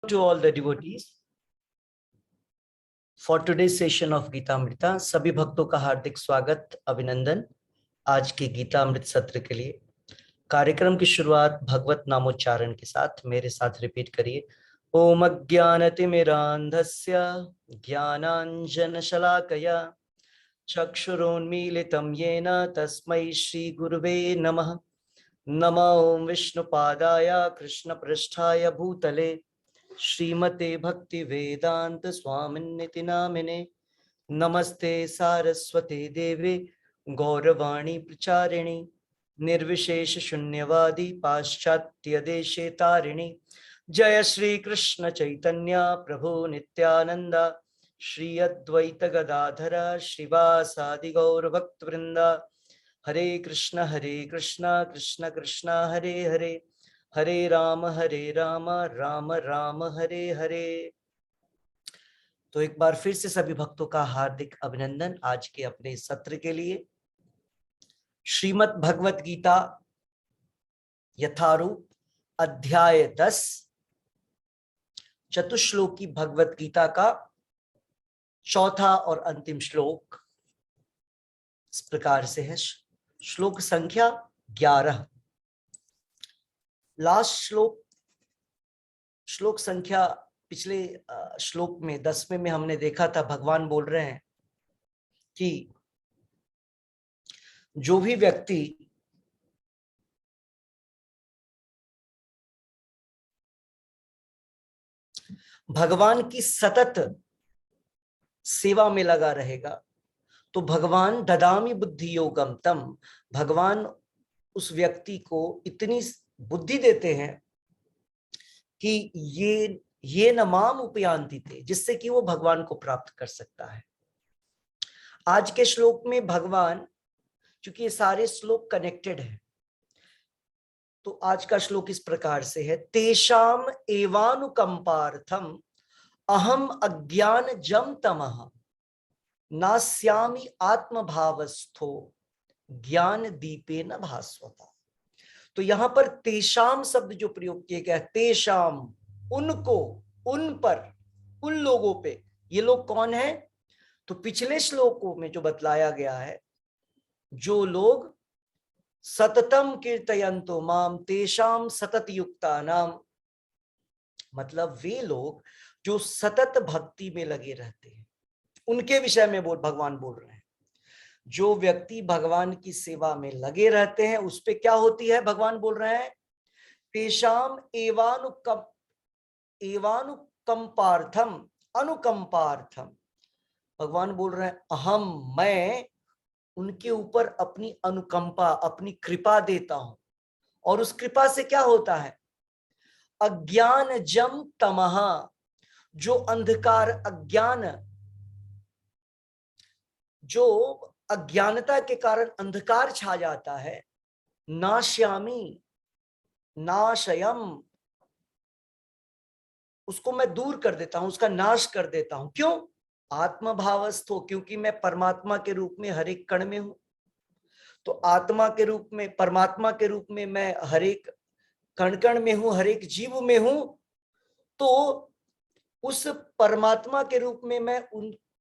To all the devotees for today's session of Gita Amrita, सभी भक्तों का हार्दिक स्वागत, अभिनंदन। आज के गीता अमृत सत्र के लिए कार्यक्रम की शुरुआत भगवत नामोच्चारण के साथ मेरे साथ रिपीट करिए। ओम अज्ञानतिमिरान्धस्य ज्ञानाञ्जनशलाकया चक्षुरोन्मीलितं येन तस्मै श्रीगुरुवे नमः। नमो विष्णुपादाय कृष्णपृष्ठाय भूतले श्रीमते भक्ति वेदांत स्वामिन्निति नामिने। नमस्ते सारस्वते देवे गौरवाणी प्रचारिणी निर्विशेष शून्यवादी पाश्चात्य देशे तारिणी। जय श्री कृष्ण चैतन्य प्रभु नित्यानंद श्री अद्वैत गदाधर श्रीवासादि गौर भक्त वृंदा। हरे कृष्ण कृष्ण कृष्ण हरे हरे, हरे राम राम राम हरे हरे। तो एक बार फिर से सभी भक्तों का हार्दिक अभिनंदन आज के अपने सत्र के लिए। श्रीमद् भगवत गीता यथारूप अध्याय 10 चतुश्लोकी भगवत गीता का चौथा और अंतिम श्लोक इस प्रकार से है। श्लोक संख्या 11। लास्ट श्लोक संख्या पिछले श्लोक में 10वें में हमने देखा था, भगवान बोल रहे हैं कि जो भी व्यक्ति भगवान की सतत सेवा में लगा रहेगा तो भगवान ददामि बुद्धि योगम तम, भगवान उस व्यक्ति को इतनी बुद्धि देते हैं कि ये न माम उपयांति थे, जिससे कि वो भगवान को प्राप्त कर सकता है। आज के श्लोक में भगवान, चूंकि ये सारे श्लोक कनेक्टेड हैं, तो आज का श्लोक इस प्रकार से है। तेषाम एवानुकंपार्थम अहम अज्ञान जम तमः नास्यामि आत्मभावस्थो ज्ञान दीपे न भास्वता। तो यहां पर तेषाम शब्द जो प्रयोग किया गया है, तेषाम उनको, उन पर, उन लोगों पे। ये लोग कौन है? तो पिछले श्लोकों में जो बतलाया गया है, जो लोग सततम कीर्तयन्तो माम तेषाम सतत युक्ता नाम, मतलब वे लोग जो सतत भक्ति में लगे रहते हैं, उनके विषय में भगवान बोल रहे हैं। जो व्यक्ति भगवान की सेवा में लगे रहते हैं उस पे क्या होती है, भगवान बोल रहे हैं तेषाम एवानुकंपार्थम, अनुकंपार्थम। भगवान बोल रहे हैं अहम, मैं उनके ऊपर अपनी अनुकंपा, अपनी कृपा देता हूं। और उस कृपा से क्या होता है? अज्ञान जम तमः, जो अंधकार, अज्ञान, जो अज्ञानता के कारण अंधकार छा जाता है, नाश्यामी, नाशयम, उसको मैं दूर कर देता हूं, उसका नाश कर देता हूं। क्यों? आत्मभावस्थो, क्योंकि मैं परमात्मा के रूप में हर एक कण में हूं। तो आत्मा के रूप में, परमात्मा के रूप में मैं हर एक कण कण में हूं, हर एक जीव में हूं। तो उस परमात्मा के रूप में मैं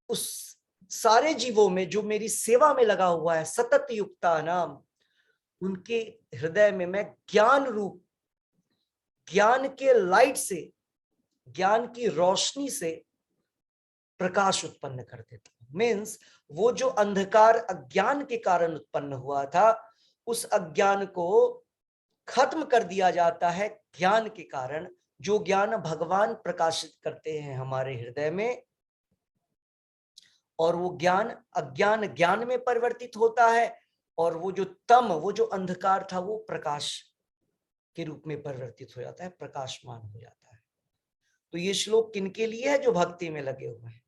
उस सारे जीवों में जो मेरी सेवा में लगा हुआ है, सतत युक्ता नाम, उनके हृदय में मैं ज्ञान रूप, ज्ञान के लाइट से, ज्ञान की रोशनी से प्रकाश उत्पन्न कर देता हूं। मीन्स वो जो अंधकार अज्ञान के कारण उत्पन्न हुआ था, उस अज्ञान को खत्म कर दिया जाता है ज्ञान के कारण। जो ज्ञान भगवान प्रकाशित करते हैं हमारे हृदय में, और वो ज्ञान अज्ञान ज्ञान में परिवर्तित होता है, और वो जो तम, वो जो अंधकार था, वो प्रकाश के रूप में परिवर्तित हो जाता है, प्रकाशमान हो जाता है। तो ये श्लोक किनके लिए है? जो भक्ति में लगे हुए हैं।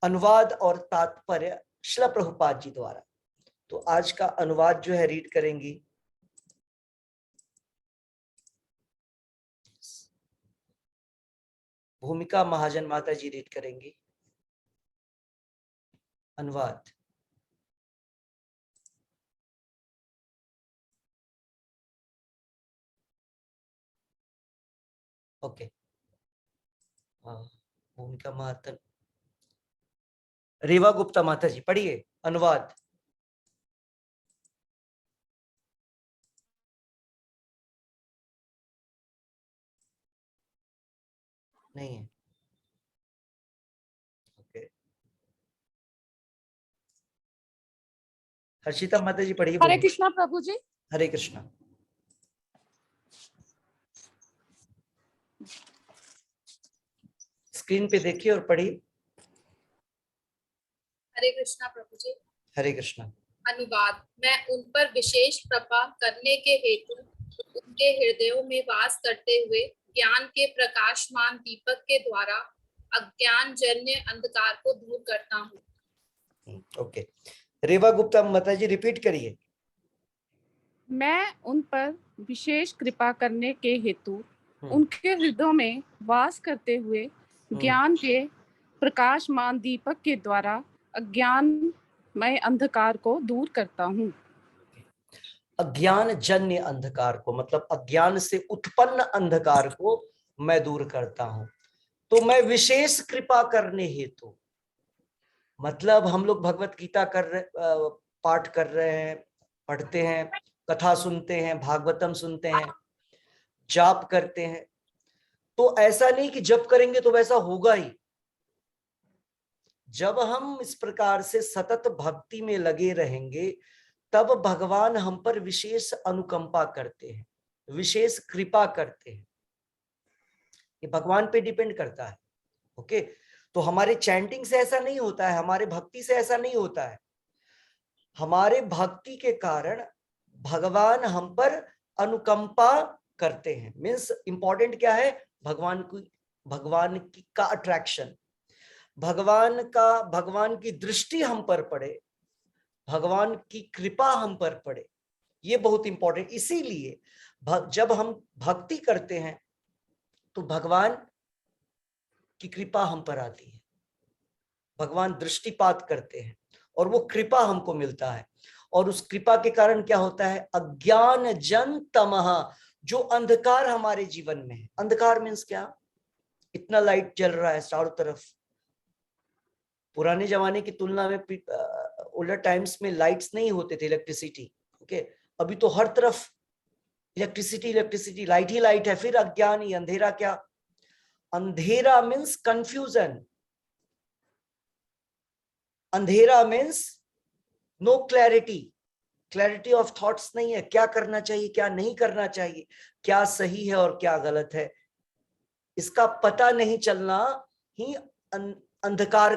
अनुवाद और तात्पर्य श्रील प्रभुपाद जी द्वारा। तो आज का अनुवाद जो है रीड करेंगी भूमिका महाजन माता जी, रीड करेंगी अनुवाद। ओके। हाँ, भूमिका महात्म। रेवा गुप्ता माता जी पढ़िए अनुवाद। नहीं है, ओके। हर्षिता माता जी पढ़िए हरे भूमिका। कृष्णा प्रभु जी। हरे कृष्णा। स्क्रीन पे देखिए और पढ़िए। हरे कृष्णा प्रभु जी। हरे कृष्णा। अनुवाद। मैं उन पर विशेष कृपा करने के हेतु उनके हृदयों में वास करते हुए ज्ञान के प्रकाशमान दीपक के द्वारा अज्ञान जन्य अंधकार को दूर करता हूँ। ओके, रेवा गुप्ता माता जी रिपीट करिए। मैं उन पर विशेष कृपा करने के हेतु उनके हृदयों में वास करते हुए ज्ञान के प्रकाशमान दीपक के द्वारा अज्ञानमय अंधकार को दूर करता हूँ। अज्ञान जन्य अंधकार को मतलब अज्ञान से उत्पन्न अंधकार को मैं दूर करता हूं। तो मैं विशेष कृपा करने हेतु, मतलब हम लोग भगवत गीता कर रहे, पाठ कर रहे हैं, पढ़ते हैं, कथा सुनते हैं, भागवतम सुनते हैं, जाप करते हैं, तो ऐसा नहीं कि जप करेंगे तो वैसा होगा ही। जब हम इस प्रकार से सतत भक्ति में लगे रहेंगे तब भगवान हम पर विशेष अनुकंपा करते हैं, विशेष कृपा करते हैं। ये भगवान पे डिपेंड करता है। ओके, तो हमारे चैंटिंग से ऐसा नहीं होता है, हमारे भक्ति से ऐसा नहीं होता है। हमारे भक्ति के कारण भगवान हम पर अनुकंपा करते हैं। मीन्स इंपॉर्टेंट क्या है, भगवान की का अट्रैक्शन, भगवान की दृष्टि हम पर पड़े, भगवान की कृपा हम पर पड़े, ये बहुत इंपॉर्टेंट। इसीलिए जब हम भक्ति करते हैं तो भगवान की कृपा हम पर आती है, भगवान दृष्टिपात करते हैं और वो कृपा हमको मिलता है। और उस कृपा के कारण क्या होता है, अज्ञान जन तमह, जो अंधकार हमारे जीवन में है। अंधकार मीन्स क्या, इतना लाइट जल रहा है चारों तरफ। पुराने जमाने की तुलना में ओल्डर टाइम्स में लाइट्स नहीं होते थे, इलेक्ट्रिसिटी। ओके, अभी तो हर तरफ इलेक्ट्रिसिटी, लाइट ही लाइट है। फिर अज्ञान ही, अंधेरा क्या, अंधेरा मीन्स कंफ्यूजन, अंधेरा means no clarity of thoughts नहीं है, क्या करना चाहिए क्या नहीं करना चाहिए, क्या सही है और क्या गलत है, इसका पता नहीं चलना ही अंधकार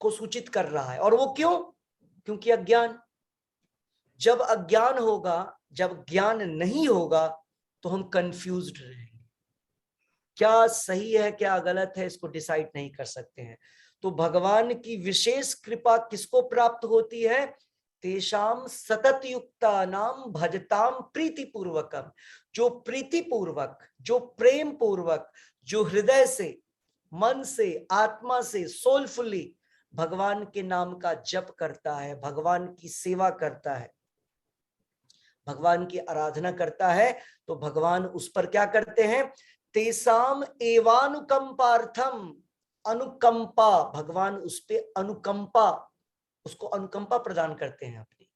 को सूचित कर रहा है। और वो क्यों, क्योंकि अज्ञान। जब अज्ञान होगा, जब ज्ञान नहीं होगा तो हम कंफ्यूज्ड रहेंगे, क्या सही है क्या गलत है इसको डिसाइड नहीं कर सकते हैं। तो भगवान की विशेष कृपा किसको प्राप्त होती है, तेषाम सतत युक्ता नाम भजताम प्रीति पूर्वकम, जो प्रीति पूर्वक, जो प्रेम पूर्वक, जो हृदय से, मन से, आत्मा से, सोलफुली भगवान के नाम का जप करता है, भगवान की सेवा करता है, भगवान की आराधना करता है, तो भगवान उस पर क्या करते हैं, तेसाम एवानुकंपार्थम, अनुकंपा, भगवान उस पे अनुकंपा, उसको अनुकंपा प्रदान करते हैं अपनी।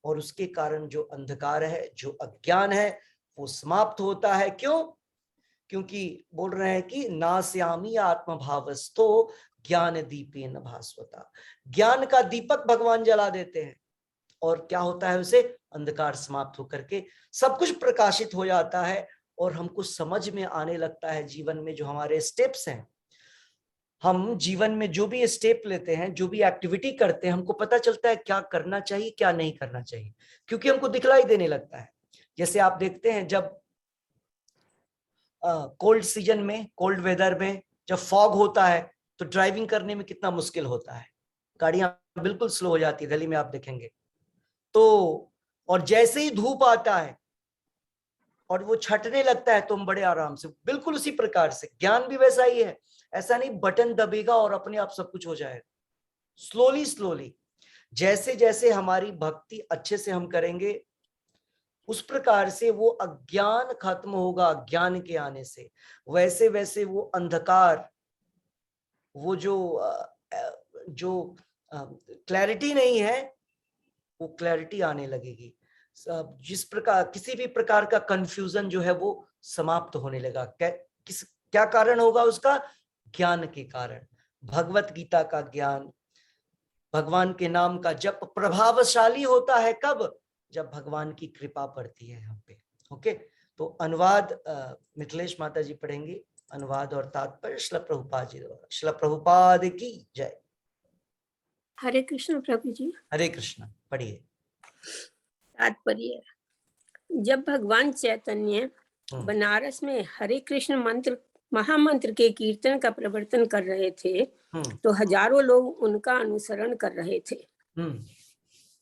और उसके कारण जो अंधकार है, जो अज्ञान है, वो समाप्त होता है। क्यों, क्योंकि बोल रहे हैं कि नास्यामी आत्मभावस्तो ज्ञान दीपेन भास्वता, ज्ञान का दीपक भगवान जला देते हैं और क्या होता है, उसे अंधकार समाप्त होकर के सब कुछ प्रकाशित हो जाता है। और हमको समझ में आने लगता है जीवन में जो हमारे स्टेप्स हैं, हम जीवन में जो भी स्टेप लेते हैं, जो भी एक्टिविटी करते हैं, हमको पता चलता है क्या करना चाहिए क्या नहीं करना चाहिए, क्योंकि हमको दिखलाई देने लगता है। जैसे आप देखते हैं जब कोल्ड सीजन में, कोल्ड वेदर में जब फॉग होता है तो ड्राइविंग करने में कितना मुश्किल होता है, गाड़ियां बिल्कुल स्लो हो जाती है गली में, आप देखेंगे तो। और जैसे ही धूप आता है और वो छटने लगता है तो हम बड़े आराम से, बिल्कुल उसी प्रकार से ज्ञान भी वैसा ही है। ऐसा नहीं बटन दबेगा और अपने आप सब कुछ हो जाएगा, स्लोली स्लोली। जैसे जैसे हमारी भक्ति अच्छे से हम करेंगे उस प्रकार से वो अज्ञान खत्म होगा ज्ञान के आने से, वैसे वैसे वो अंधकार, वो जो क्लैरिटी नहीं है, वो क्लैरिटी आने लगेगी। जिस प्रकार किसी भी प्रकार का कंफ्यूजन जो है वो समाप्त होने लगा। क्या कारण होगा उसका? ज्ञान के कारण। भगवत गीता का ज्ञान, भगवान के नाम का जप प्रभावशाली होता है कब? जब भगवान की कृपा पड़ती है हम पे। ओके, तो अनुवाद मिथिलेश माता जी पढ़ेंगे, अनुवाद और तात्पर्य श्रील प्रभुपाद जी द्वारा। श्रील प्रभुपाद की जय। हरे कृष्ण प्रभु जी। हरे कृष्ण, पढ़िए। तात्पर्य। जब भगवान चैतन्य बनारस में हरे कृष्ण मंत्र महामंत्र के कीर्तन का प्रवर्तन कर रहे थे तो हजारों लोग उनका अनुसरण कर रहे थे।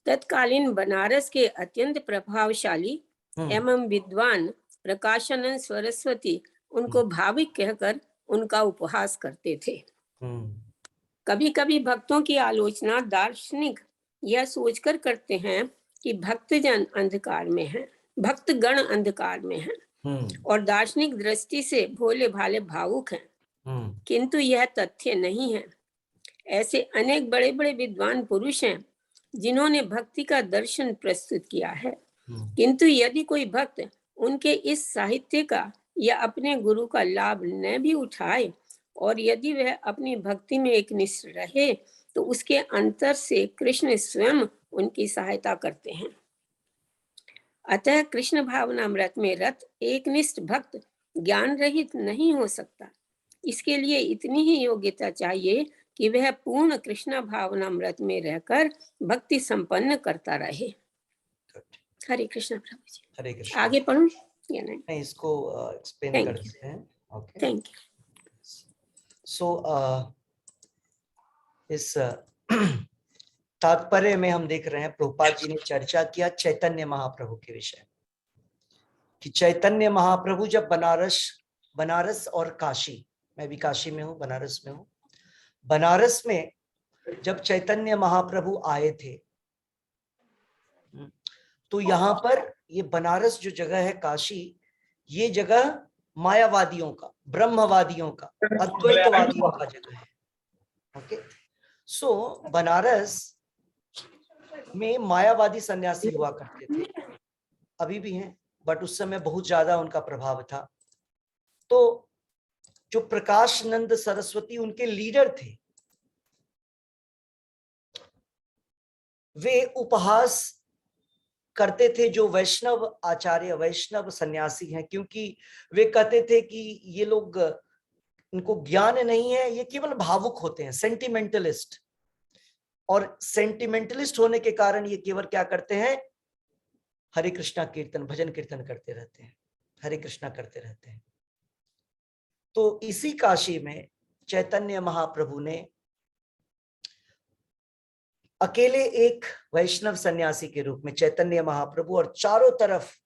तत्कालीन बनारस के अत्यंत प्रभावशाली एवं विद्वान प्रकाशानंद सरस्वती उनको भाविक कहकर उनका उपहास करते थे। कभी कभी भक्तों की आलोचना दार्शनिक यह सोचकर करते हैं कि भक्तजन अंधकार में हैं, भक्तगण अंधकार में हैं और दार्शनिक दृष्टि से भोले भाले भावुक हैं, किंतु यह तथ्य नहीं है। ऐसे अनेक बड़े बड़े विद्वान पुरुष हैं जिन्होंने भक्ति का दर्शन प्रस्तुत किया है, किंतु यदि कोई भक्त उनके इस साहित्य का या अपने गुरु का लाभ न भी उठाए और यदि वह अपनी भक्ति में एकनिष्ठ रहे तो उसके अंतर से कृष्ण स्वयं उनकी सहायता करते हैं। अतः कृष्ण भावनामृत में रत एकनिष्ठ भक्त ज्ञान रहित नहीं हो सकता। इसके लिए इतनी ही योग्यता चाहिए कि वह पूर्ण कृष्ण भावनामृत में रहकर भक्ति संपन्न करता रहे। हरे कृष्ण प्रभु जी। हरे कृष्ण। आगे पढ़ूं या नहीं? नहीं, इसको एक्सप्लेन कर देते हैं। Okay, thank you. सो इस तात्पर्य में हम देख रहे हैं प्रभुपाद जी ने चर्चा किया चैतन्य महाप्रभु के विषय कि चैतन्य महाप्रभु जब बनारस और काशी, मैं भी काशी में हूँ, बनारस में हूँ, बनारस में जब चैतन्य महाप्रभु आए थे तो यहाँ पर ये बनारस जो जगह है काशी, ये जगह मायावादियों का, ब्रह्मवादियों का, अद्वैतवादियों का जगह है। ओके, सो बनारस में मायावादी सन्यासी हुआ करते थे, अभी भी हैं, बट उस समय बहुत ज्यादा उनका प्रभाव था। तो जो प्रकाशानंद सरस्वती उनके लीडर थे, वे उपहास करते थे जो वैष्णव आचार्य, वैष्णव सन्यासी हैं, क्योंकि वे कहते थे कि ये लोग, इनको ज्ञान नहीं है, ये केवल भावुक होते हैं, सेंटिमेंटलिस्ट, और सेंटिमेंटलिस्ट होने के कारण ये केवल क्या करते हैं? हरे कृष्णा कीर्तन, भजन कीर्तन करते रहते हैं, हरे कृष्णा करते रहते हैं। तो इसी काशी में चैतन्य महाप्रभु ने अकेले एक वैष्णव सन्यासी के रूप में, चैतन्य महाप्रभु और चारों तरफ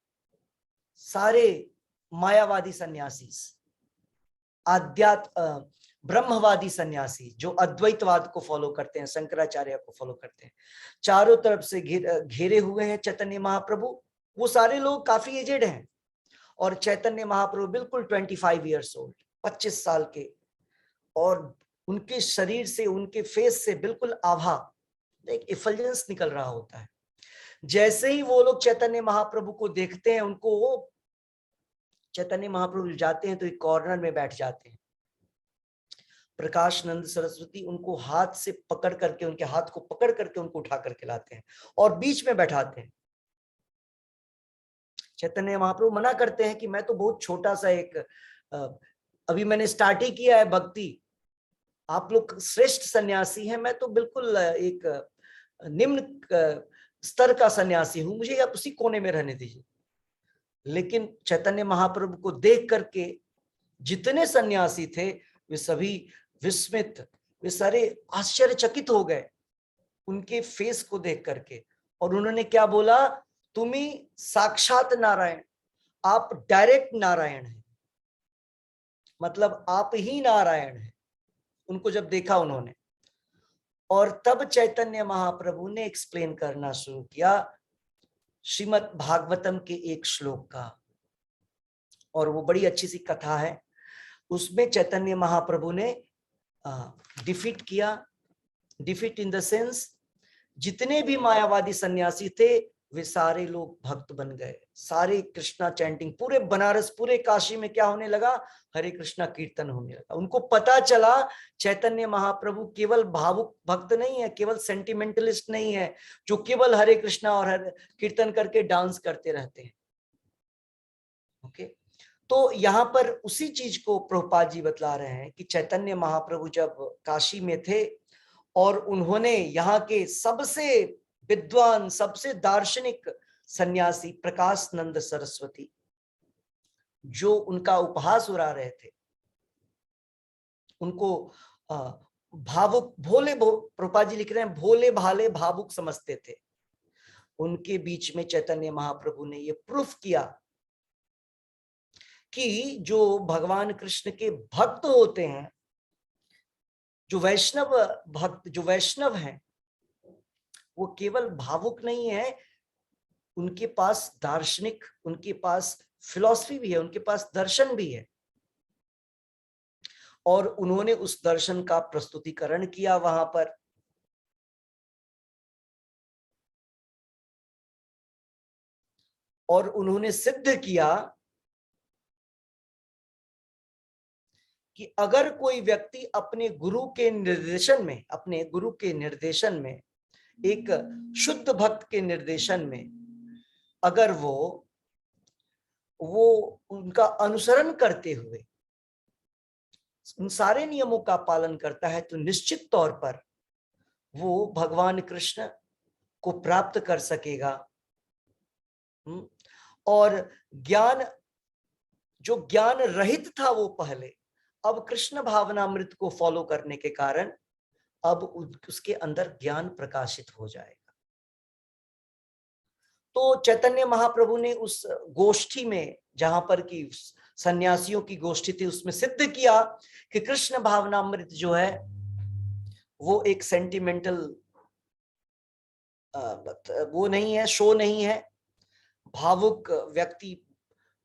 सारे मायावादी सन्यासी, ब्रह्मवादी सन्यासी जो अद्वैतवाद को फॉलो करते हैं, शंकराचार्य को फॉलो करते हैं, चारों तरफ से घेरे हुए हैं चैतन्य महाप्रभु। वो सारे लोग काफी एजेड हैं और चैतन्य महाप्रभु बिल्कुल 25 ईयर्स ओल्ड, 25 साल के, और उनके शरीर से, उनके फेस से बिल्कुल आभा, एक इफल्जेंस निकल रहा होता है। जैसे ही वो लोग चैतन्य महाप्रभु को देखते हैं, उनको चैतन्य महाप्रभु जाते हैं तो एक कॉर्नर में बैठ जाते हैं। प्रकाशानंद सरस्वती उनको हाथ से पकड़ करके, उनके हाथ को पकड़ करके उनको उठा करके लाते हैं और बीच में बैठाते हैं। चैतन्य महाप्रभु मना करते हैं कि मैं तो बहुत छोटा सा एक, अभी मैंने स्टार्ट ही किया है भक्ति, आप लोग श्रेष्ठ सन्यासी हैं, मैं तो बिल्कुल एक निम्न स्तर का सन्यासी हूं, मुझे आप उसी कोने में रहने दीजिए। लेकिन चैतन्य महाप्रभु को देख करके जितने सन्यासी थे वे सभी विस्मित, वे सारे आश्चर्यचकित हो गए उनके फेस को देख करके, और उन्होंने क्या बोला? तुम ही साक्षात नारायण, आप डायरेक्ट नारायण हैं, मतलब आप ही नारायण हैं। उनको जब देखा उन्होंने, और तब चैतन्य महाप्रभु ने एक्सप्लेन करना शुरू किया, श्रीमद् भागवतम के एक श्लोक का, और वो बड़ी अच्छी सी कथा है। उसमें चैतन्य महाप्रभु ने डिफीट किया, डिफीट इन द सेंस जितने भी मायावादी सन्यासी थे वे सारे लोग भक्त बन गए, सारे कृष्णा चैंटिंग, पूरे बनारस पूरे काशी में क्या होने लगा, हरे कृष्णा कीर्तन होने लगा। उनको पता चला चैतन्य महाप्रभु केवल भावुक भक्त नहीं है, केवल सेंटिमेंटलिस्ट नहीं है जो केवल हरे कृष्णा और हरे कीर्तन करके डांस करते रहते हैं। ओके, तो यहाँ पर उसी चीज को प्रभुपाद जी बतला रहे हैं कि चैतन्य महाप्रभु जब काशी में थे और उन्होंने यहाँ के सबसे विद्वान, सबसे दार्शनिक सन्यासी प्रकाश नंद सरस्वती, जो उनका उपहास उड़ा रहे थे, उनको भावुक भोले, प्रभुपाद जी लिख रहे हैं भोले भाले भावुक समझते थे, उनके बीच में चैतन्य महाप्रभु ने ये प्रूफ किया कि जो भगवान कृष्ण के भक्त होते हैं, जो वैष्णव भक्त, जो वैष्णव हैं, वो केवल भावुक नहीं है, उनके पास दार्शनिक, उनके पास फिलॉसफी भी है, उनके पास दर्शन भी है। और उन्होंने उस दर्शन का प्रस्तुतिकरण किया वहां पर। और उन्होंने सिद्ध किया कि अगर कोई व्यक्ति अपने गुरु के निर्देशन में, अपने गुरु के निर्देशन में, एक शुद्ध भक्त के निर्देशन में अगर वो उनका अनुसरण करते हुए उन सारे नियमों का पालन करता है, तो निश्चित तौर पर वो भगवान कृष्ण को प्राप्त कर सकेगा। और ज्ञान, जो ज्ञान रहित था वो पहले, अब कृष्ण भावनामृत को फॉलो करने के कारण अब उसके अंदर ज्ञान प्रकाशित हो जाएगा। तो चैतन्य महाप्रभु ने उस गोष्ठी में, जहां पर की सन्यासियों की गोष्ठी थी, उसमें सिद्ध किया कि कृष्ण भावनामृत जो है वो एक सेंटिमेंटल वो नहीं है, शो नहीं है। भावुक व्यक्ति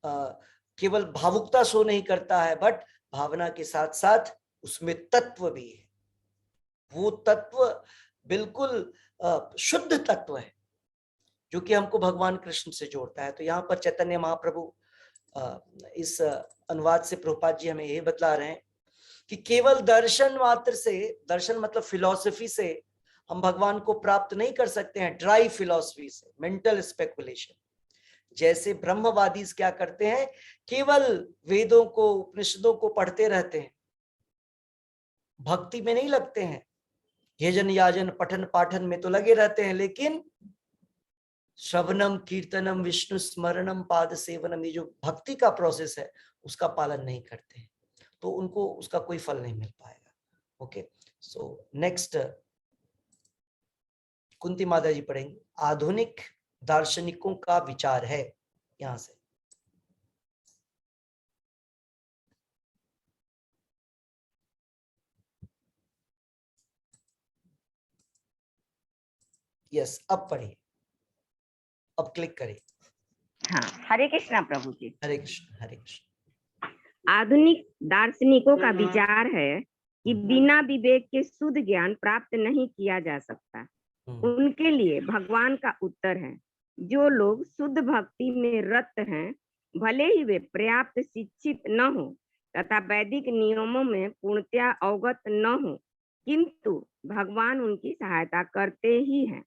केवल भावुकता शो नहीं करता है, बट भावना के साथ साथ उसमें तत्व भी है। वो तत्व बिल्कुल शुद्ध तत्व है जो कि हमको भगवान कृष्ण से जोड़ता है। तो यहाँ पर चैतन्य महाप्रभु इस अनुवाद से प्रभुपाद जी हमें ये बतला रहे हैं कि केवल दर्शन मात्र से, दर्शन मतलब फिलॉसफी से हम भगवान को प्राप्त नहीं कर सकते हैं, ड्राई फिलॉसफी से, मेंटल स्पेकुलेशन। जैसे ब्रह्मवादी क्या करते हैं, केवल वेदों को, उपनिषदों को पढ़ते रहते हैं, भक्ति में नहीं लगते हैं, यजन याजन पठन पाठन में तो लगे रहते हैं, लेकिन श्रवणम कीर्तनम विष्णु स्मरणम पाद सेवनम, ये जो भक्ति का प्रोसेस है उसका पालन नहीं करते हैं, तो उनको उसका कोई फल नहीं मिल पाएगा। ओके, सो नेक्स्ट कुंती माता जी पढ़ेंगे, आधुनिक दार्शनिकों का विचार है। यहां से यस, अब पढ़िए, अब क्लिक करिए। हाँ, हरे कृष्णा प्रभु जी। हरे कृष्ण, हरे कृष्ण। आधुनिक दार्शनिकों का विचार है कि बिना विवेक के शुद्ध ज्ञान प्राप्त नहीं किया जा सकता। उनके लिए भगवान का उत्तर है, जो लोग शुद्ध भक्ति में रत हैं, भले ही वे पर्याप्त शिक्षित न हो तथा वैदिक नियमों में पूर्णतया अवगत न हो, किंतु भगवान उनकी सहायता करते ही हैं,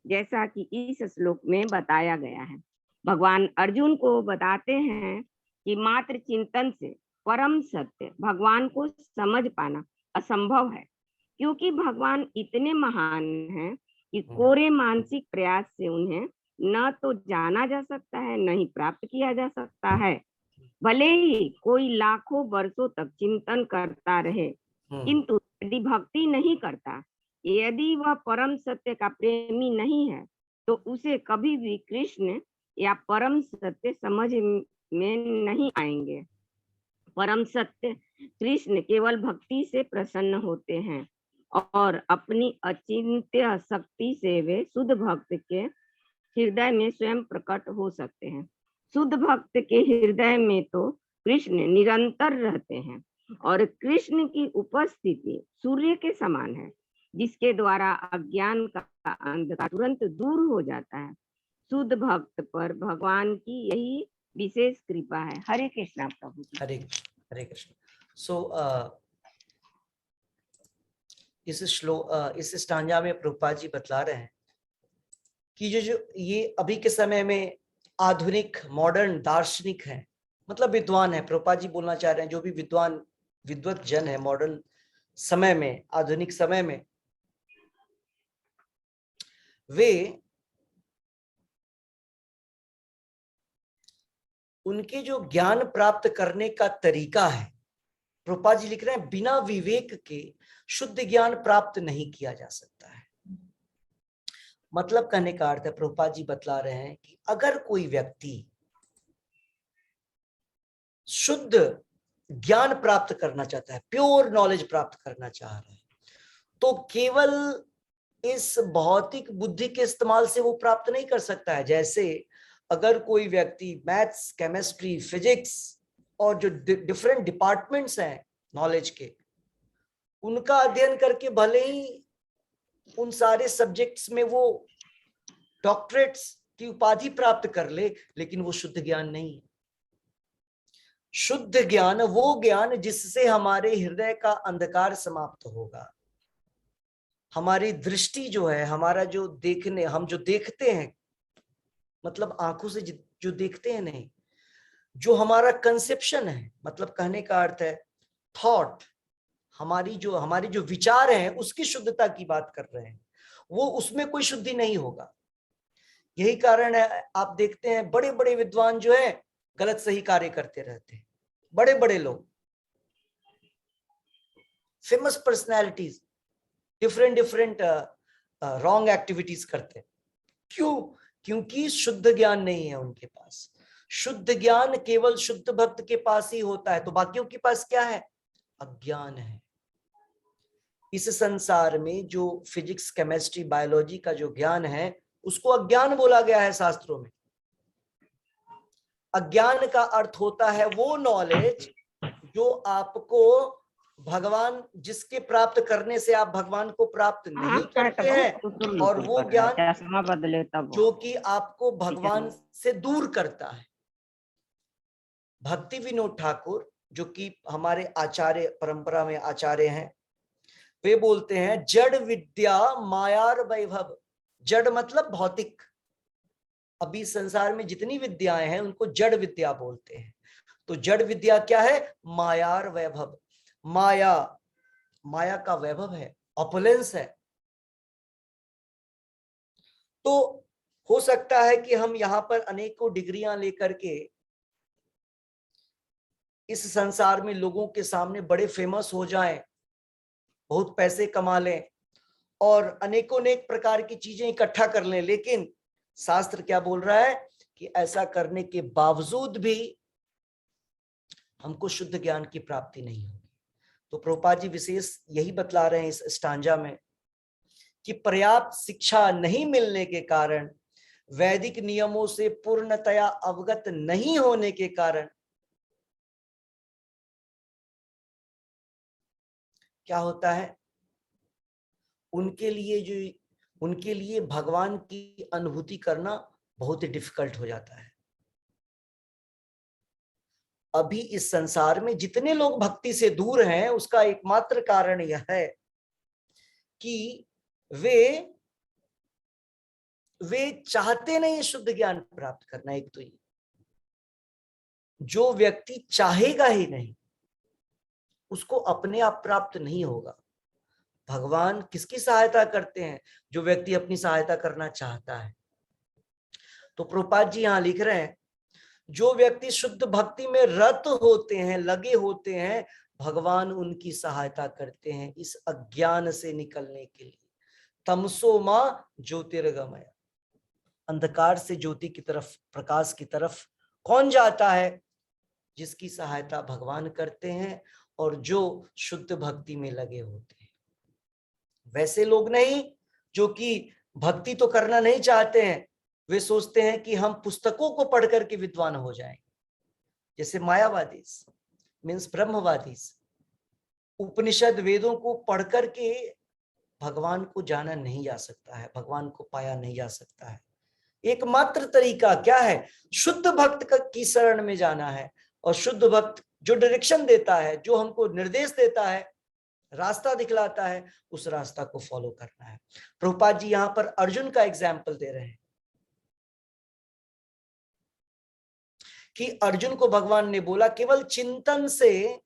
जैसा कि इस श्लोक में बताया गया है। भगवान अर्जुन को बताते हैं कि मात्र चिंतन से परम सत्य भगवान को समझ पाना असंभव है, क्योंकि भगवान इतने महान हैं कि कोरे मानसिक प्रयास से उन्हें न तो जाना जा सकता है, न ही प्राप्त किया जा सकता है। भले ही कोई लाखों वर्षों तक चिंतन करता रहे, किंतु यदि भक्ति नहीं करता, यदि वह परम सत्य का प्रेमी नहीं है, तो उसे कभी भी कृष्ण या परम सत्य समझ में नहीं आएंगे। परम सत्य कृष्ण केवल भक्ति से प्रसन्न होते हैं और अपनी अचिंत्य शक्ति से वे शुद्ध भक्त के हृदय में स्वयं प्रकट हो सकते हैं। शुद्ध भक्त के हृदय में तो कृष्ण निरंतर रहते हैं और कृष्ण की उपस्थिति सूर्य के समान है, जिसके द्वारा अज्ञान का अंधकार तुरंत दूर हो जाता है। शुद्ध भक्त पर भगवान की यही विशेष कृपा है। हरे कृष्णा प्रभु जी। हरे कृष्ण। सो इस स्टांजा में प्रभुपाद जी बतला रहे हैं कि जो ये अभी के समय में आधुनिक मॉडर्न दार्शनिक हैं, मतलब विद्वान है, प्रभुपाद जी बोलना चाह रहे हैं जो भी विद्वत जन है मॉडर्न समय में, आधुनिक समय में, वे उनके जो ज्ञान प्राप्त करने का तरीका है, प्रभुपाद जी लिख रहे हैं बिना विवेक के शुद्ध ज्ञान प्राप्त नहीं किया जा सकता है। मतलब कहने का अर्थ है, प्रभुपाद जी बतला रहे हैं कि अगर कोई व्यक्ति शुद्ध ज्ञान प्राप्त करना चाहता है, प्योर नॉलेज प्राप्त करना चाह रहा है, तो केवल इस भौतिक बुद्धि के इस्तेमाल से वो प्राप्त नहीं कर सकता है। जैसे अगर कोई व्यक्ति मैथ्स, केमिस्ट्री, फिजिक्स और जो डिफरेंट डिपार्टमेंट्स हैं नॉलेज के, उनका अध्ययन करके भले ही उन सारे सब्जेक्ट्स में वो डॉक्टरेट्स की उपाधि प्राप्त कर ले, लेकिन वो शुद्ध ज्ञान नहीं है। शुद्ध ज्ञान वो ज्ञान जिससे हमारे हृदय का अंधकार समाप्त होगा, हमारी दृष्टि जो है, हमारा जो देखने, हम जो देखते हैं, मतलब आंखों से जो देखते हैं नहीं, जो हमारा कंसेप्शन है, मतलब कहने का अर्थ है थॉट, हमारी जो विचार हैं उसकी शुद्धता की बात कर रहे हैं, वो उसमें कोई शुद्धि नहीं होगा। यही कारण है आप देखते हैं बड़े बड़े विद्वान जो है गलत सही कार्य करते रहते हैं। बड़े बड़े लोग, famous personalities different wrong activities करते हैं। क्यों? क्योंकि शुद्ध ज्ञान नहीं है उनके पास। शुद्ध ज्ञान केवल शुद्ध भक्त के पास ही होता है, तो बाकियों के पास क्या है? अज्ञान है। इस संसार में जो फिजिक्स, केमिस्ट्री, बायोलॉजी का जो ज्ञान है उसको अज्ञान बोला गया है शास्त्रों में। अज्ञान का अर्थ होता है वो नॉलेज जो आपको भगवान, जिसके प्राप्त करने से आप भगवान को प्राप्त नहीं करते हैं, और वो ज्ञान जो कि आपको भगवान से दूर करता है। भक्ति विनोद ठाकुर जो कि हमारे आचार्य, परंपरा में आचार्य हैं, वे बोलते हैं जड़ विद्या मायार वैभव। जड़ मतलब भौतिक। अभी संसार में जितनी विद्याएं हैं उनको जड़ विद्या बोलते हैं। तो जड़ विद्या क्या है? मायार वैभव। माया का वैभव है, ऑपुलेंस है। तो हो सकता है कि हम यहाँ पर अनेकों डिग्रियां लेकर के इस संसार में लोगों के सामने बड़े फेमस हो जाएं, बहुत पैसे कमा लें और अनेकों अनेक प्रकार की चीजें इकट्ठा कर लें, लेकिन शास्त्र क्या बोल रहा है कि ऐसा करने के बावजूद भी हमको शुद्ध ज्ञान की प्राप्ति नहीं होगी। तो प्रभुपाद जी विशेष यही बतला रहे हैं इस स्टांजा में कि पर्याप्त शिक्षा नहीं मिलने के कारण, वैदिक नियमों से पूर्णतया अवगत नहीं होने के कारण क्या होता है, उनके लिए भगवान की अनुभूति करना बहुत ही डिफिकल्ट हो जाता है। अभी इस संसार में जितने लोग भक्ति से दूर हैं उसका एकमात्र कारण यह है कि वे चाहते नहीं शुद्ध ज्ञान प्राप्त करना। एक तो ये, जो व्यक्ति चाहेगा ही नहीं उसको अपने आप प्राप्त नहीं होगा। भगवान किसकी सहायता करते हैं? जो व्यक्ति अपनी सहायता करना चाहता है। तो प्रभुपाद जी यहां लिख रहे हैं जो व्यक्ति शुद्ध भक्ति में रत होते हैं, लगे होते हैं, भगवान उनकी सहायता करते हैं इस अज्ञान से निकलने के लिए। तमसो मां ज्योतिर्गमय, अंधकार से ज्योति की तरफ, प्रकाश की तरफ कौन जाता है? जिसकी सहायता भगवान करते हैं और जो शुद्ध भक्ति में लगे होते हैं। वैसे लोग नहीं जो कि भक्ति तो करना नहीं चाहते हैं वे सोचते हैं कि हम पुस्तकों को पढ़ करके विद्वान हो जाएंगे, जैसे मायावादी मीन्स ब्रह्मवादी उपनिषद वेदों को पढ़ करके भगवान को जाना नहीं जा सकता है, भगवान को पाया नहीं जा सकता है। एकमात्र तरीका क्या है? शुद्ध भक्त की शरण में जाना है, और शुद्ध भक्त जो डायरेक्शन देता है, जो हमको निर्देश देता है, रास्ता दिखलाता है, उस रास्ता को फॉलो करना है। प्रभुपाद जी यहां पर अर्जुन का एग्जाम्पल दे रहे हैं कि अर्जुन को भगवान ने बोला केवल चिंतन से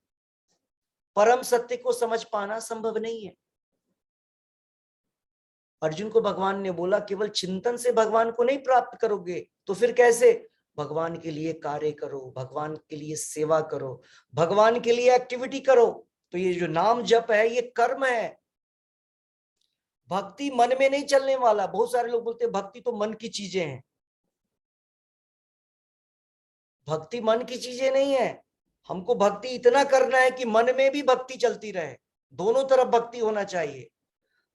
परम सत्य को समझ पाना संभव नहीं है। अर्जुन को भगवान ने बोला केवल चिंतन से भगवान को नहीं प्राप्त करोगे, तो फिर कैसे? भगवान के लिए कार्य करो, भगवान के लिए सेवा करो, भगवान के लिए एक्टिविटी करो। तो ये जो नाम जप है ये कर्म है, भक्ति मन में नहीं चलने वाला। बहुत सारे लोग बोलते हैं भक्ति तो मन की चीजें हैं। भक्ति मन की चीजें नहीं है। हमको भक्ति इतना करना है कि मन में भी भक्ति चलती रहे, दोनों तरफ भक्ति होना चाहिए।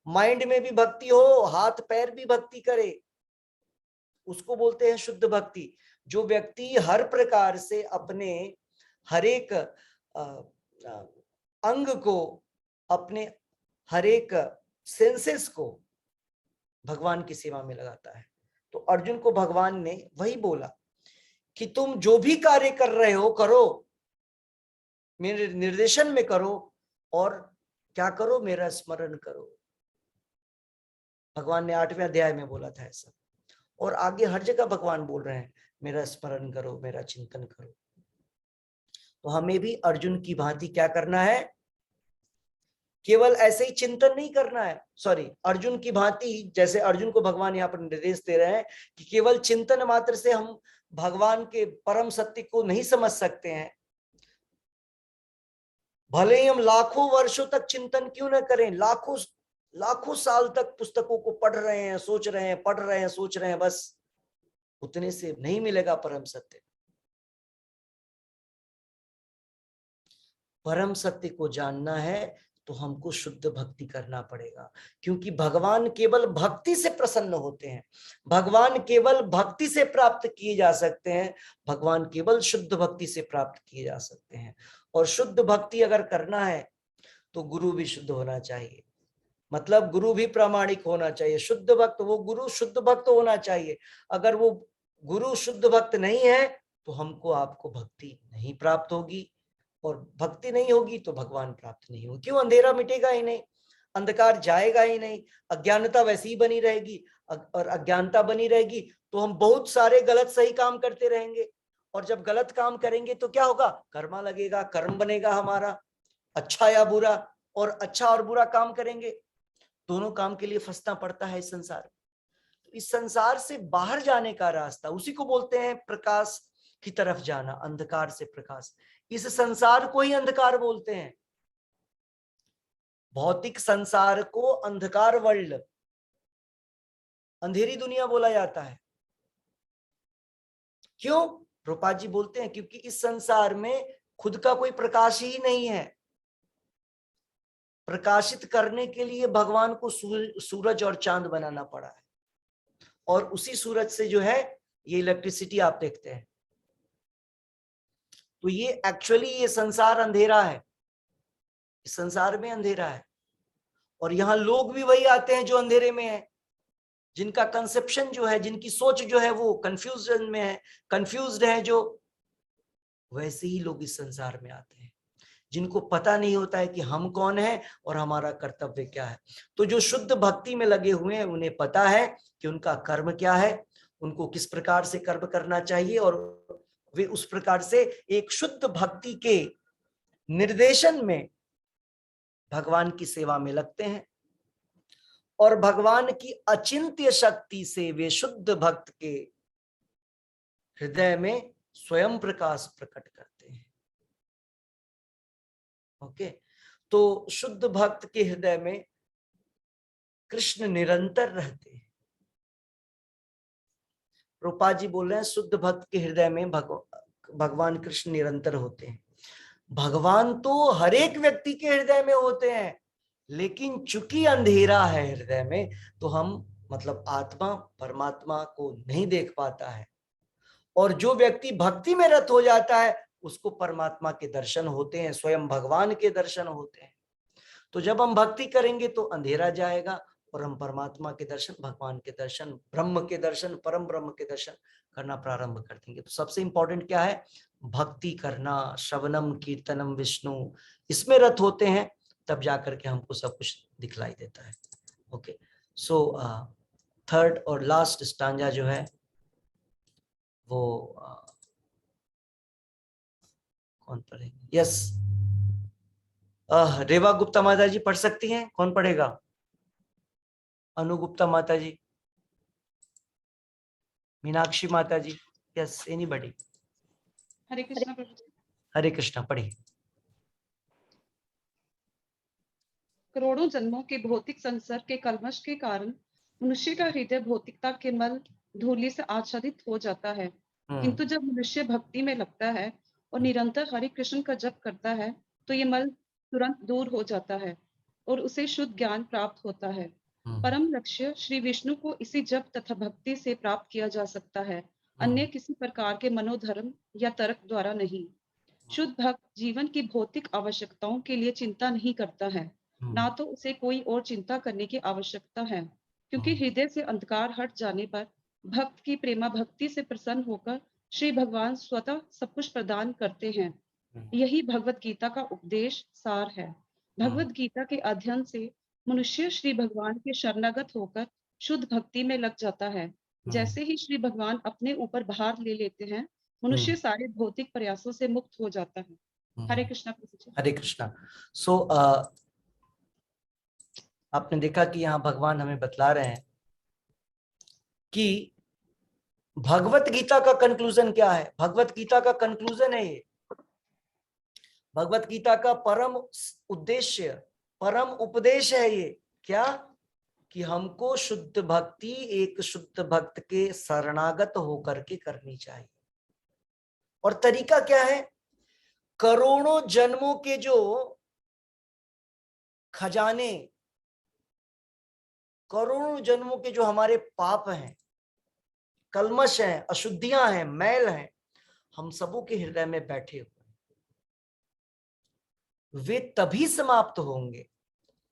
माइंड में भी भक्ति हो, हाथ पैर भी भक्ति करे, उसको बोलते हैं शुद्ध भक्ति। जो व्यक्ति हर प्रकार से अपने हर एक अंग को, अपने हर एक सेंसेस को भगवान की सेवा में लगाता है। तो अर्जुन को भगवान ने वही बोला कि तुम जो भी कार्य कर रहे हो करो, मेरे निर्देशन में करो, और क्या करो? मेरा स्मरण करो। भगवान ने 8वें अध्याय में बोला था ऐसा, और आगे हर जगह भगवान बोल रहे हैं मेरा स्मरण करो, मेरा चिंतन करो। तो हमें भी अर्जुन की भांति क्या करना है? केवल ऐसे ही चिंतन नहीं करना है। सॉरी, अर्जुन की भांति, जैसे अर्जुन को भगवान यहाँ पर निर्देश दे रहे हैं कि केवल चिंतन मात्र से हम भगवान के परम सत्य को नहीं समझ सकते हैं। भले ही हम लाखों वर्षों तक चिंतन क्यों न करें, लाखों साल तक पुस्तकों को पढ़ रहे हैं, सोच रहे हैं, पढ़ रहे हैं, सोच रहे हैं, बस उतने से नहीं मिलेगा परम सत्य। परम सत्य को जानना है तो हमको शुद्ध भक्ति करना पड़ेगा, क्योंकि भगवान केवल भक्ति से प्रसन्न होते हैं। भगवान केवल भक्ति से प्राप्त किए जा सकते हैं। भगवान केवल शुद्ध भक्ति से प्राप्त किए जा सकते हैं। और शुद्ध भक्ति अगर करना है तो गुरु भी शुद्ध होना चाहिए, मतलब गुरु भी प्रामाणिक होना चाहिए। शुद्ध भक्त, वो गुरु शुद्ध भक्त होना चाहिए। अगर वो गुरु शुद्ध भक्त नहीं है तो हमको आपको भक्ति नहीं प्राप्त होगी, और भक्ति नहीं होगी तो भगवान प्राप्त नहीं होगी। क्यों? अंधेरा मिटेगा ही नहीं, अंधकार जाएगा ही नहीं, अज्ञानता वैसी ही बनी रहेगी। और अज्ञानता बनी रहेगी तो हम बहुत सारे गलत सही काम करते रहेंगे, और जब गलत काम करेंगे तो क्या होगा? कर्मा लगेगा, कर्म बनेगा हमारा, अच्छा या बुरा। और अच्छा और बुरा काम करेंगे, दोनों काम के लिए फंसना पड़ता है इस संसार। इस संसार से बाहर जाने का रास्ता, उसी को बोलते हैं प्रकाश की तरफ जाना, अंधकार से प्रकाश। इस संसार को ही अंधकार बोलते हैं। भौतिक संसार को अंधकार वर्ल्ड, अंधेरी दुनिया बोला जाता है। क्यों? प्रभुपाद जी बोलते हैं क्योंकि इस संसार में खुद का कोई प्रकाश ही नहीं है। प्रकाशित करने के लिए भगवान को सूरज और चांद बनाना पड़ा है, और उसी सूरज से जो है ये इलेक्ट्रिसिटी आप देखते हैं। तो ये एक्चुअली ये संसार अंधेरा है, इस संसार में अंधेरा है, और यहाँ लोग भी वही आते हैं जो अंधेरे में है, जिनका कंसेप्शन जो है, जिनकी सोच जो है वो कंफ्यूजन में है, कंफ्यूज्ड है, जो वैसे ही लोग इस संसार में आते हैं, जिनको पता नहीं होता है कि हम कौन है और हमारा कर्तव्य क्या है। तो जो शुद्ध भक्ति में लगे हुए हैं उन्हें पता है कि उनका कर्म क्या है, उनको किस प्रकार से कर्म करना चाहिए, और वे उस प्रकार से एक शुद्ध भक्ति के निर्देशन में भगवान की सेवा में लगते हैं, और भगवान की अचिंत्य शक्ति से वे शुद्ध भक्त के हृदय में स्वयं प्रकाश प्रकट करते हैं। ओके, तो शुद्ध भक्त के हृदय में कृष्ण निरंतर रहते हैं। प्रभुपाद जी बोल रहे हैं शुद्ध भक्त के हृदय में भगवान कृष्ण निरंतर होते हैं। भगवान तो हर एक व्यक्ति के हृदय में होते हैं, लेकिन चूंकि अंधेरा है हृदय में, तो हम मतलब आत्मा परमात्मा को नहीं देख पाता है, और जो व्यक्ति भक्ति में रत हो जाता है उसको परमात्मा के दर्शन होते हैं, स्वयं भगवान के दर्शन होते हैं। तो जब हम भक्ति करेंगे तो अंधेरा जाएगा और हम परमात्मा के दर्शन, भगवान के दर्शन, ब्रह्म के दर्शन, परम ब्रह्म के दर्शन करना प्रारंभ कर देंगे। तो सबसे इंपॉर्टेंट क्या है? भक्ति करना, श्रवणम कीर्तनम विष्णु, इसमें रत होते हैं तब जाकर के हमको सब कुछ दिखलाई देता है। ओके, सो थर्ड और लास्ट स्टांजा जो है वो कौन पढ़ेगा? यस, रेवा गुप्ता माता जी पढ़ सकती हैं। कौन पढ़ेगा? अनु गुप्ता माता जी, मीनाक्षी माता जी, यस, एनीबॉडी? हरे कृष्णा प्रभु जी। हरे कृष्णा, पढ़िए। करोड़ों जन्मों के भौतिक संसर्ग के कलमश के कारण मनुष्य का हृदय भौतिकता के मल धूलि से आच्छादित हो जाता है, किंतु जब मनुष्य भक्ति में लगता है और निरंतर हरे कृष्ण का जप करता है तो ये मल तुरंत दूर हो जाता है और उसे शुद्ध ज्ञान प्राप्त होता है। परम लक्ष्य श्री विष्णु को इसी जप तथा भक्ति से प्राप्त किया जा सकता है, अन्य किसी प्रकार के मनोधर्म या तर्क द्वारा नहीं। शुद्ध भक्त जीवन की भौतिक आवश्यकताओं के लिए चिंता नहीं करता है, ना तो उसे कोई और चिंता करने की आवश्यकता है, क्योंकि हृदय से अंधकार हट जाने पर भक्त की प्रेमा भक्ति से प्रसन्न होकर श्री भगवान स्वतः सब कुछ प्रदान करते हैं। यही भगवत गीता का उपदेश सार है। भगवत गीता के अध्ययन से मनुष्य श्री भगवान के शरणागत होकर शुद्ध भक्ति में लग जाता है। जैसे ही श्री भगवान अपने ऊपर भार ले लेते हैं, मनुष्य सारे भौतिक प्रयासों से मुक्त हो जाता है। हरे कृष्णा प्रभु जी। हरे कृष्णा। सो आपने देखा कि यहाँ भगवान हमें बतला रहे हैं कि भगवत गीता का कंक्लूजन क्या है। भगवत गीता का कंक्लूजन है ये, भगवत गीता का परम उद्देश्य, परम उपदेश है ये, क्या? कि हमको शुद्ध भक्ति एक शुद्ध भक्त के शरणागत होकर के करनी चाहिए। और तरीका क्या है? करोड़ों जन्मों के जो खजाने, करोड़ों जन्मों के जो हमारे पाप हैं, कलमश हैं, अशुद्धियां हैं, मैल हैं, हम सबों के हृदय में बैठे हुए, वे तभी समाप्त होंगे।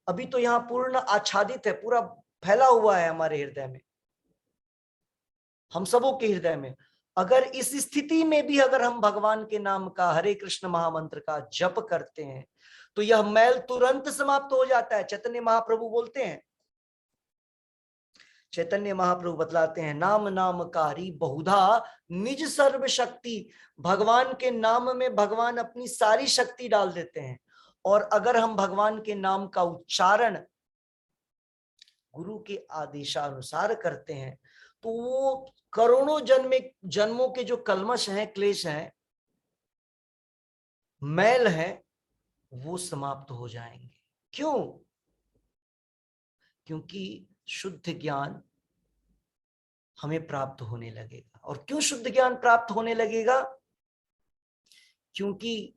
अभी तो यहाँ पूर्ण आच्छादित है, पूरा फैला हुआ है हमारे हृदय में, हम सबों के हृदय में। अगर इस स्थिति में भी अगर हम भगवान के नाम का, हरे कृष्ण महामंत्र का जप करते हैं तो यह मैल तुरंत समाप्त हो जाता है। चैतन्य महाप्रभु बोलते हैं, चैतन्य महाप्रभु बतलाते हैं, नाम नामकारी बहुधा निज सर्व शक्ति। भगवान के नाम में भगवान अपनी सारी शक्ति डाल देते हैं। और अगर हम भगवान के नाम का उच्चारण गुरु के आदेशानुसार करते हैं तो वो करोड़ों जन्मों के जो कलमश हैं, क्लेश हैं, मैल है, वो समाप्त हो जाएंगे। क्यों? क्योंकि शुद्ध ज्ञान हमें प्राप्त होने लगेगा। और क्यों शुद्ध ज्ञान प्राप्त होने लगेगा? क्योंकि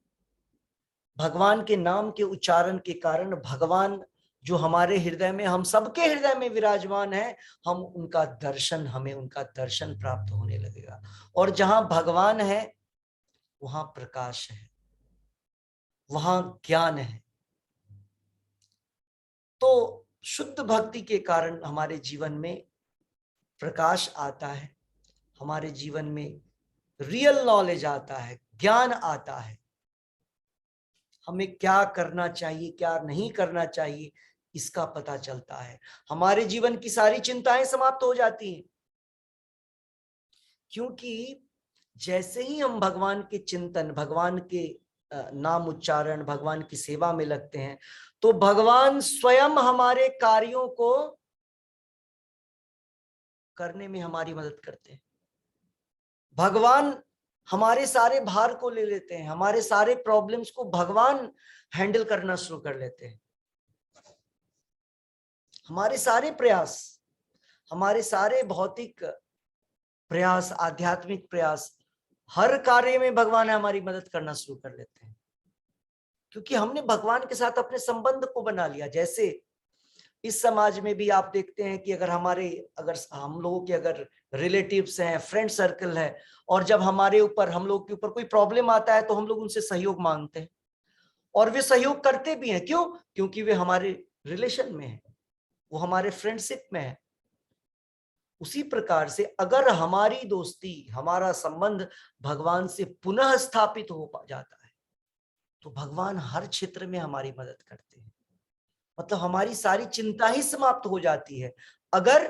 भगवान के नाम के उच्चारण के कारण भगवान जो हमारे हृदय में, हम सबके हृदय में विराजमान है, हम उनका दर्शन, हमें उनका दर्शन प्राप्त होने लगेगा। और जहां भगवान है वहां प्रकाश है, वहां ज्ञान है। तो शुद्ध भक्ति के कारण हमारे जीवन में प्रकाश आता है, हमारे जीवन में रियल नॉलेज आता है, ज्ञान आता है, हमें क्या करना चाहिए, क्या नहीं करना चाहिए, इसका पता चलता है। हमारे जीवन की सारी चिंताएं समाप्त हो जाती हैं, क्योंकि जैसे ही हम भगवान के चिंतन, भगवान के नाम उच्चारण, भगवान की सेवा में लगते हैं तो भगवान स्वयं हमारे कार्यों को करने में हमारी मदद करते हैं। भगवान हमारे सारे भार को ले लेते हैं, हमारे सारे प्रॉब्लम्स को भगवान हैंडल करना शुरू कर लेते हैं। हमारे सारे प्रयास, हमारे सारे भौतिक प्रयास, आध्यात्मिक प्रयास, हर कार्य में भगवान हमारी मदद करना शुरू कर लेते हैं, क्योंकि हमने भगवान के साथ अपने संबंध को बना लिया। जैसे इस समाज में भी आप देखते हैं कि अगर हम लोगों के अगर रिलेटिव्स हैं, फ्रेंड सर्कल है, और जब हम लोग के ऊपर कोई प्रॉब्लम आता है तो हम लोग उनसे सहयोग मांगते हैं, और वे सहयोग करते भी हैं। क्यों? क्योंकि वे हमारे रिलेशन में है, वो हमारे फ्रेंडशिप में है। उसी प्रकार से अगर हमारी दोस्ती, हमारा संबंध भगवान से पुनः स्थापित हो जाता है तो भगवान हर क्षेत्र में हमारी मदद करते हैं। मतलब हमारी सारी चिंता ही समाप्त हो जाती है अगर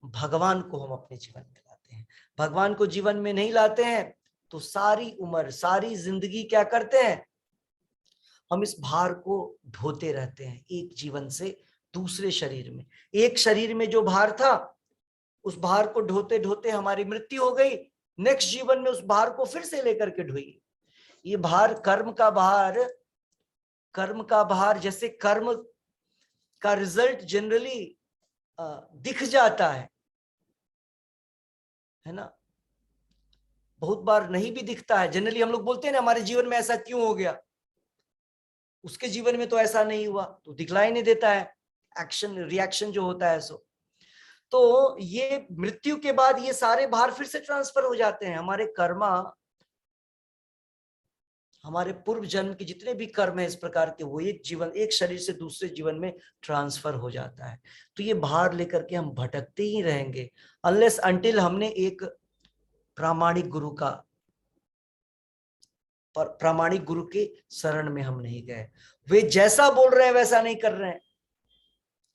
भगवान को हम अपने जीवन में लाते हैं। भगवान को जीवन में नहीं लाते हैं तो सारी उम्र, सारी जिंदगी क्या करते हैं, हम इस भार को ढोते रहते हैं, एक जीवन से दूसरे शरीर में। एक शरीर में जो भार था, उस भार को ढोते ढोते हमारी मृत्यु हो गई, नेक्स्ट जीवन में उस भार को फिर से लेकर के ढोइए। ये भार, कर्म का भार, जैसे कर्म का रिजल्ट जनरली दिख जाता है ना, बहुत बार नहीं भी दिखता है। जनरली हम लोग बोलते हैं ना, हमारे जीवन में ऐसा क्यों हो गया, उसके जीवन में तो ऐसा नहीं हुआ, तो दिखलाई नहीं देता है एक्शन, रिएक्शन जो होता है। तो ये मृत्यु के बाद ये सारे भार फिर से ट्रांसफर हो जाते हैं। हमारे कर्मा, हमारे पूर्व जन्म के जितने भी कर्म है इस प्रकार के, वो एक शरीर से दूसरे जीवन में ट्रांसफर हो जाता है। तो ये भार लेकर के हम भटकते ही रहेंगे अनलेस अंटिल हमने एक प्रामाणिक गुरु के शरण में हम नहीं गए। वे जैसा बोल रहे हैं वैसा नहीं कर रहे हैं।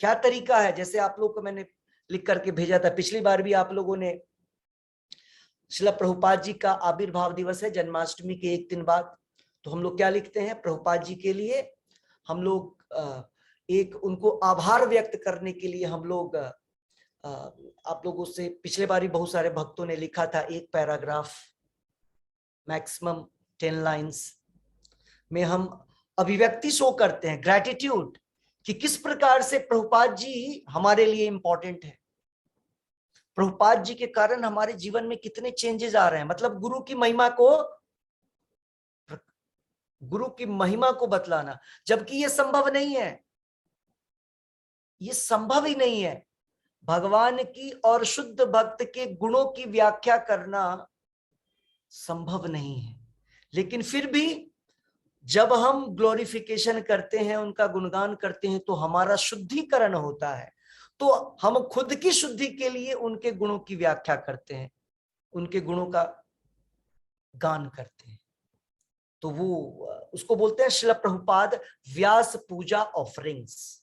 क्या तरीका है, जैसे आप लोग को मैंने लिख करके भेजा था पिछली बार भी, आप लोगों ने, श्रील प्रभुपाद जी का आविर्भाव दिवस है जन्माष्टमी के एक दिन बाद, तो हम लोग क्या लिखते हैं, प्रभुपाद जी के लिए हम लोग एक उनको आभार व्यक्त करने के लिए हम लोग, आप लोगों से पिछले बार ही बहुत सारे भक्तों ने लिखा था, एक पैराग्राफ, मैक्सिमम 10 लाइन्स में हम अभिव्यक्ति शो करते हैं, ग्रेटिट्यूड, कि किस प्रकार से प्रभुपाद जी हमारे लिए इंपॉर्टेंट है। प्रभुपाद जी के कारण हमारे जीवन में कितने चेंजेस आ रहे हैं। मतलब गुरु की महिमा को बतलाना, जबकि ये संभव नहीं है, ये संभव ही नहीं है। भगवान की और शुद्ध भक्त के गुणों की व्याख्या करना संभव नहीं है। लेकिन फिर भी जब हम ग्लोरिफिकेशन करते हैं, उनका गुणगान करते हैं, तो हमारा शुद्धिकरण होता है। तो हम खुद की शुद्धि के लिए उनके गुणों की व्याख्या करते हैं, उनके गुणों का गान करते हैं। तो वो उसको बोलते हैं श्रील प्रभुपाद व्यास पूजा ऑफरिंग्स।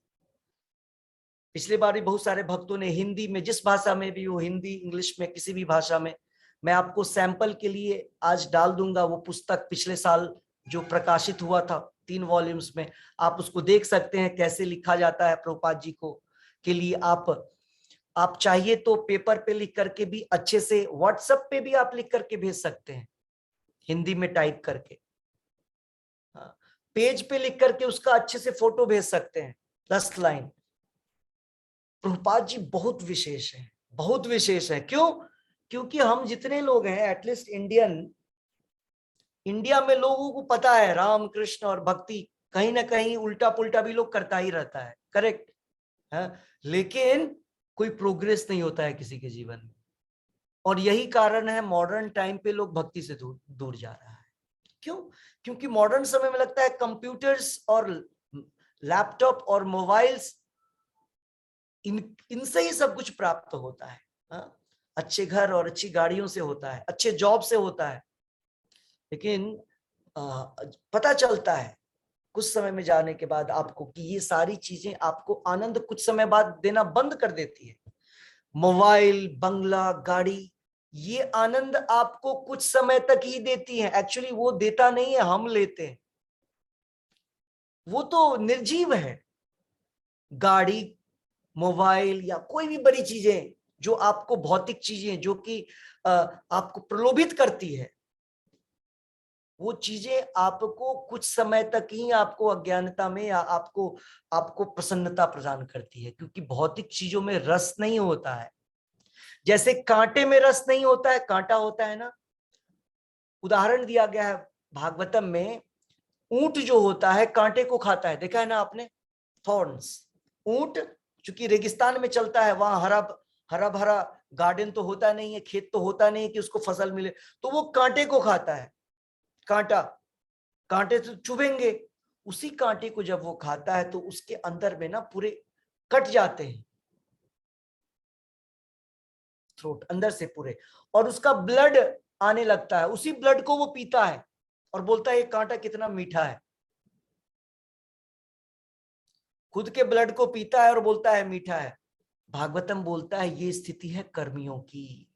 पिछली बार भी बहुत सारे भक्तों ने हिंदी में, जिस भाषा में भी हो, हिंदी, इंग्लिश में, किसी भी भाषा में, मैं आपको सैंपल के लिए आज डाल दूंगा वो पुस्तक पिछले साल जो प्रकाशित हुआ था 3 वॉल्यूम्स में। आप उसको देख सकते हैं कैसे लिखा जाता है प्रभुपाद जी को के लिए। आप चाहिए तो पेपर पे लिख करके भी, अच्छे से व्हाट्सएप पे भी आप लिख करके भेज सकते हैं, हिंदी में टाइप करके, पेज पे लिख करके उसका अच्छे से फोटो भेज सकते हैं, 10 लाइन। प्रभुपाद जी बहुत विशेष है, बहुत विशेष है। क्यों? क्योंकि हम जितने लोग हैं, एटलीस्ट इंडिया में लोगों को पता है राम कृष्ण और भक्ति कहीं ना कहीं उल्टा पुल्टा भी लोग करता ही रहता है, करेक्ट है, लेकिन कोई प्रोग्रेस नहीं होता है किसी के जीवन में। और यही कारण है मॉडर्न टाइम पे लोग भक्ति से दूर जा रहा है। क्यों? क्योंकि मॉडर्न समय में लगता है कंप्यूटर्स और लैपटॉप और मोबाइल्स, इनसे ही सब कुछ प्राप्त होता है। अच्छे घर और अच्छी गाड़ियों से होता है, अच्छे जॉब से होता है। लेकिन पता चलता है कुछ समय में जाने के बाद आपको कि ये सारी चीजें आपको आनंद कुछ समय बाद देना बंद कर देती है। मोबाइल, बंगला, गाड़ी, ये आनंद आपको कुछ समय तक ही देती है। एक्चुअली वो देता नहीं है, हम लेते हैं। वो तो निर्जीव है। गाड़ी, मोबाइल या कोई भी बड़ी चीजें जो आपको, भौतिक चीजें जो कि आपको प्रलोभित करती है, वो चीजें आपको कुछ समय तक ही आपको अज्ञानता में या आपको प्रसन्नता प्रदान करती है, क्योंकि भौतिक चीजों में रस नहीं होता है। जैसे कांटे में रस नहीं होता है, कांटा होता है ना। उदाहरण दिया गया है भागवतम में, ऊंट जो होता है कांटे को खाता है, देखा है ना आपने, थॉर्न्स। ऊंट चूंकि रेगिस्तान में चलता है, वहां हरा भरा गार्डन तो होता नहीं है, खेत तो होता नहीं है कि उसको फसल मिले, तो वो कांटे को खाता है। कांटे तो चुभेंगे, उसी कांटे को जब वो खाता है तो उसके अंदर में ना पूरे कट जाते हैं, थ्रोट अंदर से पूरे, और उसका ब्लड आने लगता है। उसी ब्लड को वो पीता है और बोलता है ये कांटा कितना मीठा है। खुद के ब्लड को पीता है और बोलता है मीठा है। भागवतम बोलता है ये स्थिति है कर्मियों की।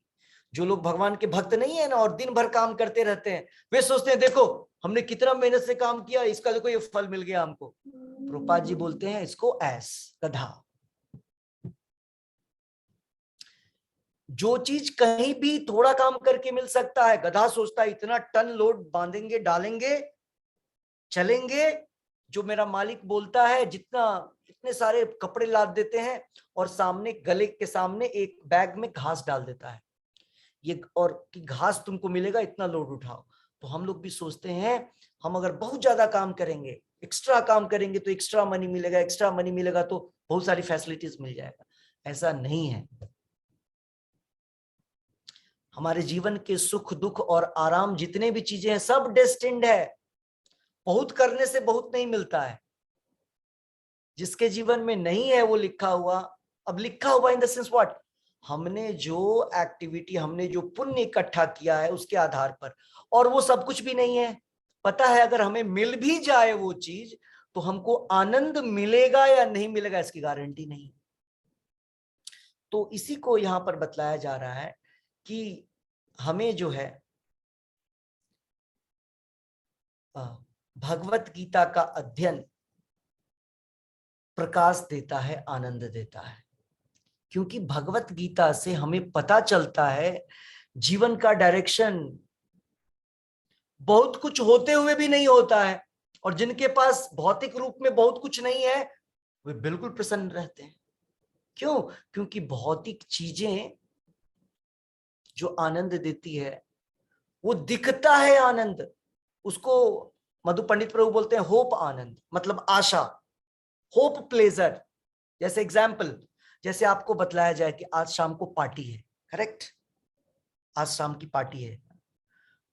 जो लोग भगवान के भक्त नहीं है ना और दिन भर काम करते रहते हैं, वे सोचते हैं देखो हमने कितना मेहनत से काम किया, इसका देखो ये फल मिल गया हमको। प्रभुपाद जी बोलते हैं इसको ऐस, गधा। जो चीज कहीं भी थोड़ा काम करके मिल सकता है, गधा सोचता है इतना टन लोड बांधेंगे, डालेंगे, चलेंगे। जो मेरा मालिक बोलता है जितना, इतने सारे कपड़े लाद देते हैं और सामने गले के सामने एक बैग में घास डाल देता है, ये और कि घास तुमको मिलेगा, इतना लोड उठाओ। तो हम लोग भी सोचते हैं हम अगर बहुत ज्यादा काम करेंगे, एक्स्ट्रा काम करेंगे तो एक्स्ट्रा मनी मिलेगा, एक्स्ट्रा मनी मिलेगा तो बहुत सारी फैसिलिटीज मिल जाएगा। ऐसा नहीं है। हमारे जीवन के सुख दुख और आराम जितने भी चीजें हैं सब डेस्टिन्ड है। बहुत करने से बहुत नहीं मिलता है। जिसके जीवन में नहीं है वो लिखा हुआ, अब लिखा हुआ इन द सेंस व्हाट, हमने जो एक्टिविटी, हमने जो पुण्य इकट्ठा किया है उसके आधार पर, और वो सब कुछ भी नहीं है। पता है अगर हमें मिल भी जाए वो चीज तो हमको आनंद मिलेगा या नहीं मिलेगा इसकी गारंटी नहीं। तो इसी को यहां पर बतलाया जा रहा है कि हमें जो है भगवत गीता का अध्ययन प्रकाश देता है, आनंद देता है। क्योंकि भगवत गीता से हमें पता चलता है जीवन का डायरेक्शन। बहुत कुछ होते हुए भी नहीं होता है, और जिनके पास भौतिक रूप में बहुत कुछ नहीं है वे बिल्कुल प्रसन्न रहते हैं। क्यों? क्योंकि भौतिक चीजें जो आनंद देती है वो दिखता है आनंद, उसको मधु पंडित प्रभु बोलते हैं होप आनंद, मतलब आशा, होप प्लेजर। जैसे एग्जाम्पल, जैसे आपको बतलाया जाए कि आज शाम को पार्टी है, करेक्ट, आज शाम की पार्टी है,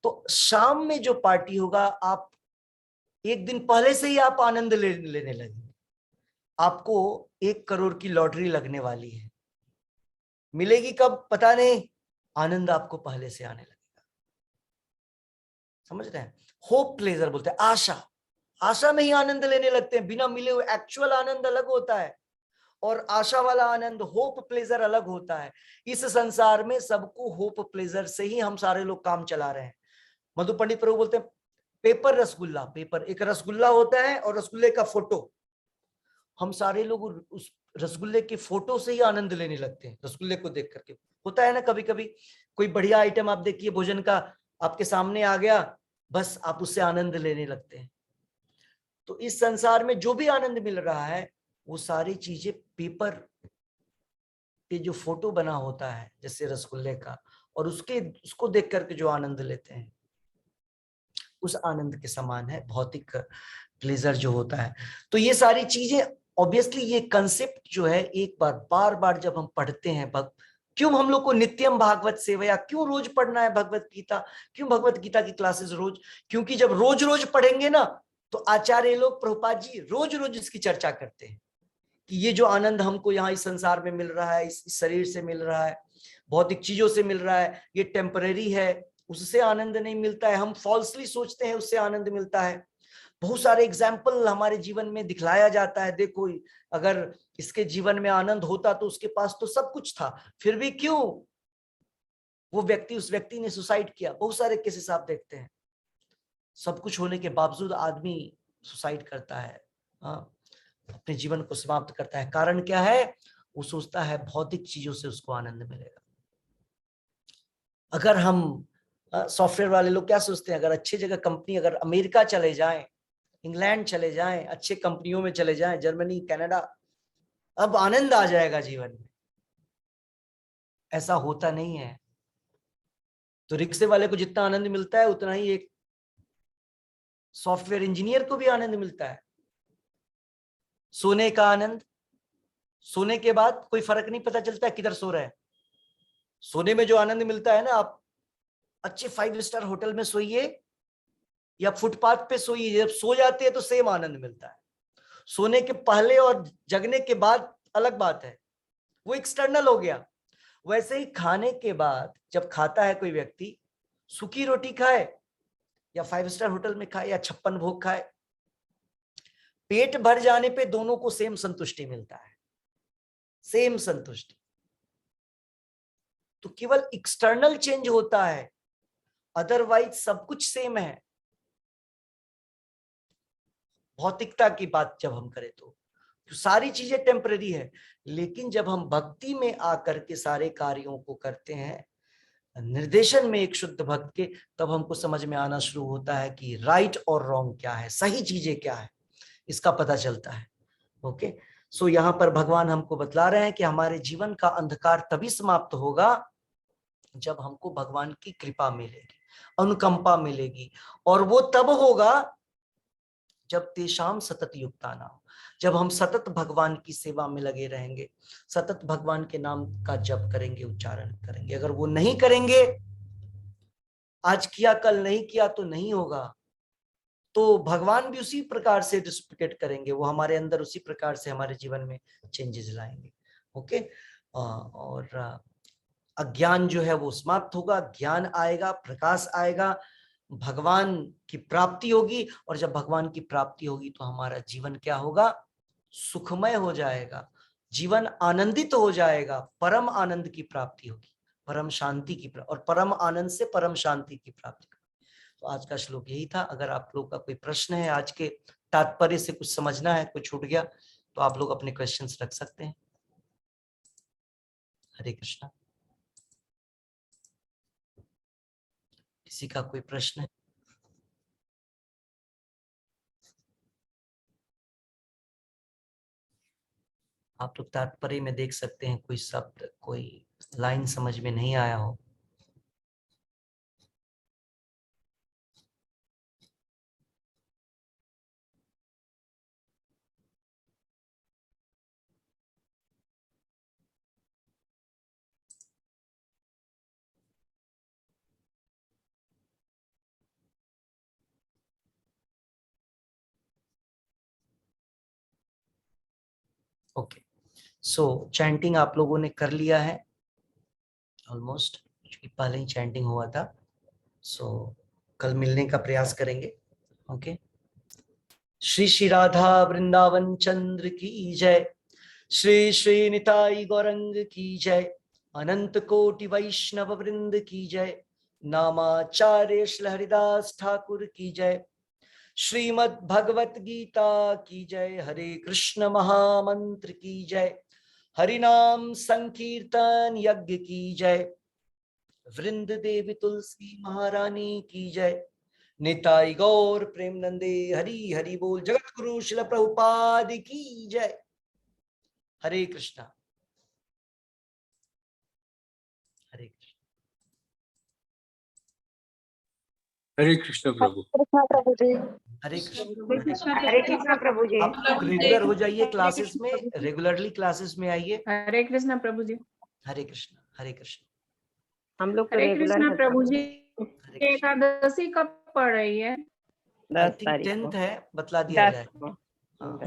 तो शाम में जो पार्टी होगा आप एक दिन पहले से ही आप आनंद लेने लगेंगे। आपको 1 करोड़ की लॉटरी लगने वाली है, मिलेगी कब पता नहीं, आनंद आपको पहले से आने लगेगा। समझ रहे हैं? होप प्लेजर बोलते हैं, आशा, आशा में ही आनंद लेने लगते हैं, बिना मिले हुए। एक्चुअल आनंद अलग होता है और आशा वाला आनंद, होप प्लेजर अलग होता है। इस संसार में सबको होप प्लेजर से ही हम सारे लोग काम चला रहे हैं। मधु पंडित प्रभु बोलते हैं पेपर रसगुल्ला, पेपर एक रसगुल्ला होता है और रसगुल्ले का फोटो, हम सारे लोग उस रसगुल्ले के फोटो से ही आनंद लेने लगते हैं। रसगुल्ले को देख करके होता है ना, कभी कभी कोई बढ़िया आइटम आप देखिए भोजन का आपके सामने आ गया, बस आप उससे आनंद लेने लगते हैं। तो इस संसार में जो भी आनंद मिल रहा है वो सारी चीजें पेपर पे जो फोटो बना होता है जैसे रसगुल्ले का, और उसको देख करके जो आनंद लेते हैं उस आनंद के समान है भौतिक प्लेजर जो होता है। तो ये सारी चीजें ऑब्वियसली, ये कंसेप्ट जो है एक बार बार जब हम पढ़ते हैं, क्यों हम लोग को नित्यम भागवत सेवया, क्यों रोज पढ़ना है भगवत गीता, क्यों भगवत गीता की क्लासेस रोज? क्योंकि जब रोज रोज पढ़ेंगे ना तो आचार्य लोग, प्रभुपाद जी रोज रोज इसकी चर्चा करते हैं कि ये जो आनंद हमको यहाँ इस संसार में मिल रहा है, इस शरीर से मिल रहा है, भौतिक चीजों से मिल रहा है, ये टेम्पररी है, उससे आनंद नहीं मिलता है। हम फॉल्सली सोचते हैं उससे आनंद मिलता है। बहुत सारे एग्जाम्पल हमारे जीवन में दिखलाया जाता है, देखो अगर इसके जीवन में आनंद होता तो उसके पास तो सब कुछ था, फिर भी क्यों वो व्यक्ति, उस व्यक्ति ने सुसाइड किया। बहुत सारे केसेस आप देखते हैं, सब कुछ होने के बावजूद आदमी सुसाइड करता है, अपने जीवन को समाप्त करता है। कारण क्या है? वो सोचता है भौतिक चीजों से उसको आनंद मिलेगा। अगर हम सॉफ्टवेयर वाले लोग क्या सोचते हैं, अगर अच्छी जगह कंपनी, अगर अमेरिका चले जाएं, इंग्लैंड चले जाएं, अच्छे कंपनियों में चले जाएं, जर्मनी, कनाडा, अब आनंद आ जाएगा जीवन में। ऐसा होता नहीं है। तो रिक्शे वाले को जितना आनंद मिलता है उतना ही एक सॉफ्टवेयर इंजीनियर को भी आनंद मिलता है। सोने का आनंद, सोने के बाद कोई फर्क नहीं पता चलता किधर सो रहे हैं। सोने में जो आनंद मिलता है ना, आप अच्छे 5 स्टार होटल में सोइए या फुटपाथ पे सोइए, जब सो जाते हैं तो सेम आनंद मिलता है। सोने के पहले और जगने के बाद अलग बात है, वो एक्सटर्नल हो गया। वैसे ही खाने के बाद जब खाता है कोई व्यक्ति, सूखी रोटी खाए या 5 स्टार होटल में खाए या 56 भोग खाए, पेट भर जाने पे दोनों को सेम संतुष्टि मिलता है, सेम संतुष्टि। तो केवल एक्सटर्नल चेंज होता है, अदरवाइज सब कुछ सेम है। भौतिकता की बात जब हम करें तो सारी चीजें टेम्पररी है, लेकिन जब हम भक्ति में आकर के सारे कार्यों को करते हैं, निर्देशन में एक शुद्ध भक्त के, तब हमको समझ में आना शुरू होता है कि राइट और रॉन्ग क्या है, सही चीजें क्या है, इसका पता चलता है। ओके, सो यहाँ पर भगवान हमको बतला रहे हैं कि हमारे जीवन का अंधकार तभी समाप्त होगा जब हमको भगवान की कृपा मिलेगी, अनुकंपा मिलेगी, और वो तब होगा जब तेषाम सतत युक्तानाम, जब हम सतत भगवान की सेवा में लगे रहेंगे, सतत भगवान के नाम का जप करेंगे, उच्चारण करेंगे। अगर वो नहीं करेंगे, आज किया कल नहीं किया तो नहीं होगा, तो भगवान भी उसी प्रकार से रिस्पेक्ट करेंगे, वो हमारे अंदर उसी प्रकार से हमारे जीवन में चेंजेस लाएंगे। ओके, और अज्ञान जो है वो समाप्त होगा, ज्ञान आएगा, प्रकाश आएगा, भगवान की प्राप्ति होगी, और जब भगवान की प्राप्ति होगी तो हमारा जीवन क्या होगा, सुखमय हो जाएगा, जीवन आनंदित हो जाएगा, परम आनंद की प्राप्ति होगी, परम शांति की प्राप्ति, और परम आनंद से परम शांति की प्राप्ति। तो आज का श्लोक यही था। अगर आप लोग का कोई प्रश्न है, आज के तात्पर्य से कुछ समझना है, कुछ छूट गया, तो आप लोग अपने क्वेश्चंस रख सकते हैं। हरे कृष्णा। किसी का कोई प्रश्न है? आप लोग तात्पर्य में देख सकते हैं, कोई शब्द, कोई लाइन समझ में नहीं आया हो, ओके। सो चैंटिंग आप लोगों ने कर लिया है ऑलमोस्ट, क्योंकि पहले ही चैंटिंग हुआ था। सो कल मिलने का प्रयास करेंगे। ओके, श्री श्री राधा वृंदावन चंद्र की जय, श्री श्री निताई गौरंग की जय, अनंत कोटि वैष्णव वृंद की जय, नामाचार्य श्री हरिदास ठाकुर की जय, श्रीमद् भगवत गीता की जय, हरे कृष्ण महामंत्र की जय, हरिनाम संकीर्तन यज्ञ की जय, वृंद देवी तुलसी महारानी की जय, निताई गौर प्रेमनंदे हरि हरि बोल, जगत गुरु शिल प्रभुपाद की जय। हरे कृष्णा, हरे कृष्ण, हरे कृष्ण प्रभु। प्रभु जी। हरे कृष्ण, हरे कृष्णा प्रभु जी। आप लोग रेगुलर हो जाइए क्लासेस में, रेगुलरली क्लासेस में आइए। हरे कृष्ण प्रभु जी। हरे कृष्ण, हरे कृष्ण, हम लोग तो हरे रेगुलर कृष्ण है प्रभु जी। हरे कृष्ण। एकादशी कब पड़ रही है? 10 I think तारीख 10th को। है, बतला दिया 10 जाएगा। को। हाँ,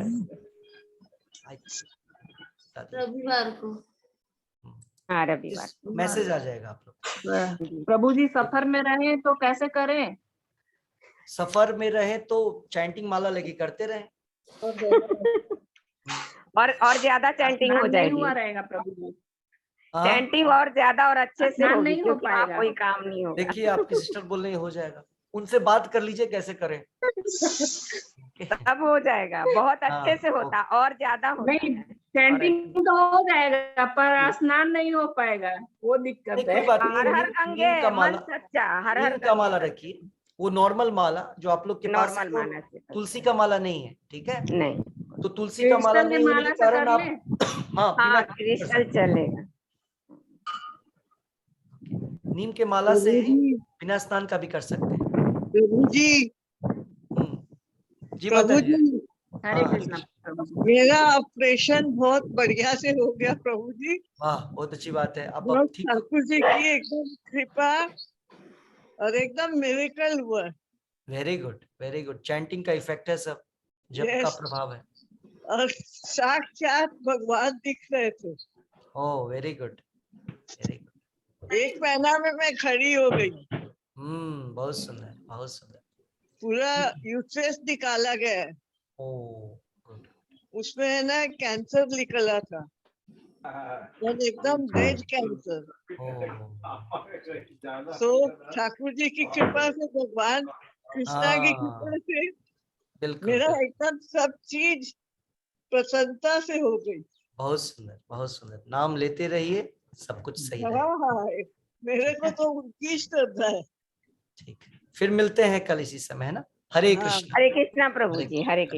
10 रविवार को। हाँ, रविवार। मैसेज आ जाएगा आप लोग। जी। प्रभु जी सफर में रहे तो कैसे करें? सफर में रहे तो चैंटिंग माला लगी करते रहे। और ज्यादा चैंटिंग हो स्नान नहीं जाएगी। हुआ रहेगा प्रभु जी। हाँ, चैंटिंग और ज्यादा और अच्छे से स्नान होगी, नहीं हो क्योंकि वहाँ पाएगा। कोई काम नहीं होगा। देखिए आपकी सिस्टर बोल रही हो जाएगा, उनसे बात कर लीजिए कैसे करें। तब हो जाएगा, बहुत अच्छे हाँ, से होता, और ज्यादा होता नहीं, है। चैंटिंग तो हो जाएगा पर स्नान नहीं हो पाएगा, वो दिक्कत नहीं है। कोई बात हर नहीं, हर गंगे नीम का मन माला, सच्चा, हर हर नीम का माला रखिए, वो नॉर्मल माला जो आप लोग के पास है, नॉर्मल वो माला से। तुलसी का माला नहीं है, ठीक है। नहीं, तो तुलसी का माला क्रिस्टल की नहीं होने के माला से कारण कर आप, लें। हाँ, बिना हाँ क्रिस्टल चलेगा। नीम के माला से बिना स्नान का भी कर सकते हैं। प्रभु जी, जी प्रभु माता जी। जी, हरे हाँ, कृष्ण। मेरा ऑपरेशन बहुत बढ़िया से हो गया प्रभु जी। वाह, बहुत अच्छी बात है। अब और ठीक हो? ठाकुर जी की एकदम कृपा और एकदम मिरेकल हुआ। Very good, very good. Chanting का इफेक्ट है सब, जप का Yes. प्रभाव है। और साक्षात भगवान दिख रहे थे। ओह, वेरी गुड, वेरी गुड। 1 महीना में मैं खड़ी हो गई। बहुत सुंदर, बहुत सुंदर। पूरा यूट्रस निकाला गया है। ओह, गुड। उसमें है ना कैंसर निकला था और एकदम डेड कैंसर। तो ठाकुर जी की कृपा से, भगवान कृष्णा की कृपा से बिल्कुल, मेरा बिल्कुल। एकदम सब चीज प्रसन्नता से हो गई। बहुत सुंदर, बहुत सुंदर। नाम लेते रहिए, सब कुछ सही हाँ रहेगा। हाँ, मेरे को तो उनकी श्रद्धा है। ठीक है, फिर मिलते हैं कल इसी समय, है ना? हरे हाँ। कृष्ण। हरे कृष्णा प्रभु हरे जी, हरे कृष्णा।